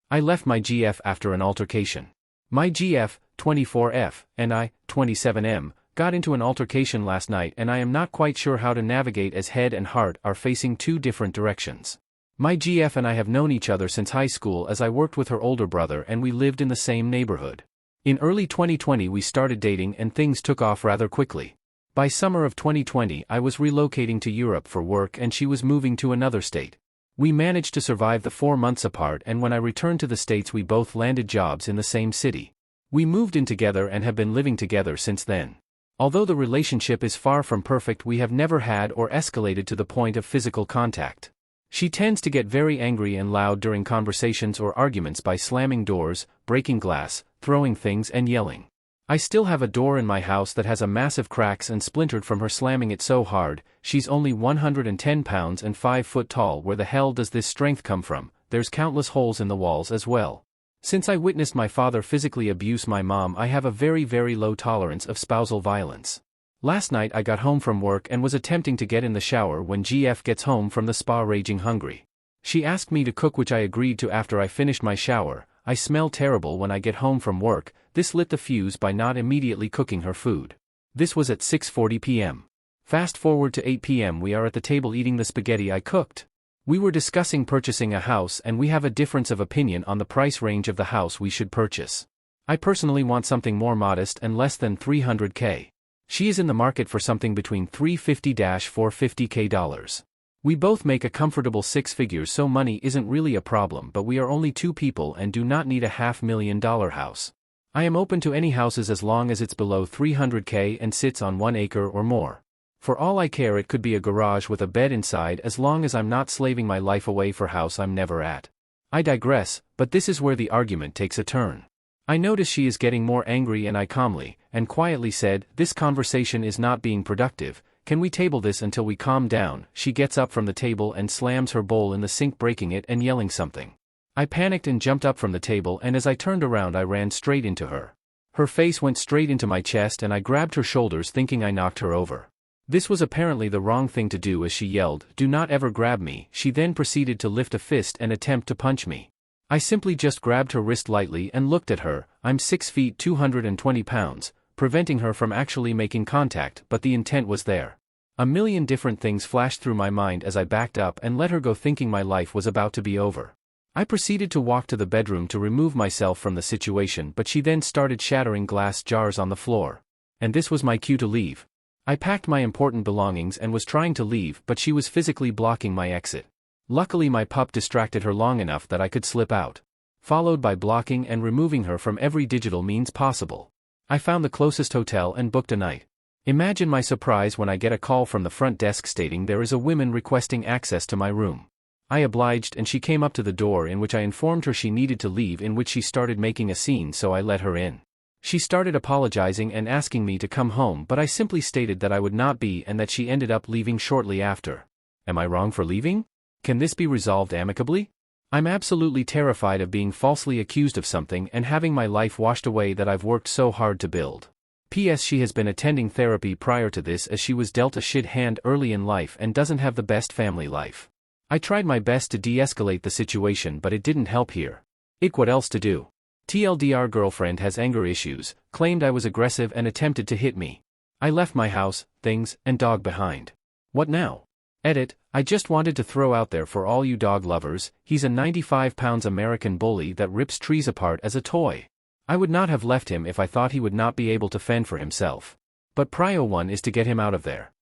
I left my GF after an altercation. My GF, 24F, and I, 27M, got into an altercation last night and I am not quite sure how to navigate as head and heart are facing two different directions. My GF and I have known each other since high school as I worked with her older brother and we lived in the same neighborhood. In early 2020 we started dating and things took off rather quickly. By summer of 2020 I was relocating to Europe for work and she was moving to another state. We managed to survive the 4 months apart and when I returned to the States we both landed jobs in the same city. We moved in together and have been living together since then. Although the relationship is far from perfect, we have never had or escalated to the point of physical contact. She tends to get very angry and loud during conversations or arguments by slamming doors, breaking glass, throwing things and yelling. I still have a door in my house that has a massive cracks and splintered from her slamming it so hard. She's only 110 pounds and 5 foot tall. Where the hell does this strength come from? There's countless holes in the walls as well. Since I witnessed my father physically abuse my mom, I have a very low tolerance of spousal violence. Last night I got home from work and was attempting to get in the shower when GF gets home from the spa raging hungry. She asked me to cook, which I agreed to after I finished my shower. I smell terrible when I get home from work. This lit the fuse by not immediately cooking her food. This was at 6:40 p.m. Fast forward to 8 p.m. we are at the table eating the spaghetti I cooked. We were discussing purchasing a house and we have a difference of opinion on the price range of the house we should purchase. I personally want something more modest and less than $300K. She is in the market for something between $350,000–$450K. We both make a comfortable 6 figures, so money isn't really a problem, but we are only 2 people and do not need a $500,000 house. I am open to any houses as long as it's below $300K and sits on 1 acre or more. For all I care, it could be a garage with a bed inside as long as I'm not slaving my life away for a house I'm never at. I digress, but this is where the argument takes a turn. I notice she is getting more angry and I calmly and quietly said, "This conversation is not being productive. Can we table this until we calm down?" She gets up from the table and slams her bowl in the sink, breaking it and yelling something. I panicked and jumped up from the table, and as I turned around I ran straight into her. Her face went straight into my chest and I grabbed her shoulders thinking I knocked her over. This was apparently the wrong thing to do as she yelled, "Do not ever grab me." She then proceeded to lift a fist and attempt to punch me. I simply just grabbed her wrist lightly and looked at her. I'm 6 feet 220 pounds, preventing her from actually making contact, but the intent was there. A million different things flashed through my mind as I backed up and let her go, thinking my life was about to be over. I proceeded to walk to the bedroom to remove myself from the situation, but she then started shattering glass jars on the floor. And this was my cue to leave. I packed my important belongings and was trying to leave, but she was physically blocking my exit. Luckily my pup distracted her long enough that I could slip out. Followed by blocking and removing her from every digital means possible. I found the closest hotel and booked a night. Imagine my surprise when I get a call from the front desk stating there is a woman requesting access to my room. I obliged and she came up to the door, in which I informed her she needed to leave, in which she started making a scene, so I let her in. She started apologizing and asking me to come home, but I simply stated that I would not be and that she ended up leaving shortly after. Am I wrong for leaving? Can this be resolved amicably? I'm absolutely terrified of being falsely accused of something and having my life washed away that I've worked so hard to build. P.S. She has been attending therapy prior to this as she was dealt a shit hand early in life and doesn't have the best family life. I tried my best to de-escalate the situation, but it didn't help here. What else to do? TLDR girlfriend has anger issues, claimed I was aggressive and attempted to hit me. I left my house, things, and dog behind. What now? Edit, I just wanted to throw out there for all you dog lovers, he's a 95 pounds American bully that rips trees apart as a toy. I would not have left him if I thought he would not be able to fend for himself. But prio 1 is to get him out of there.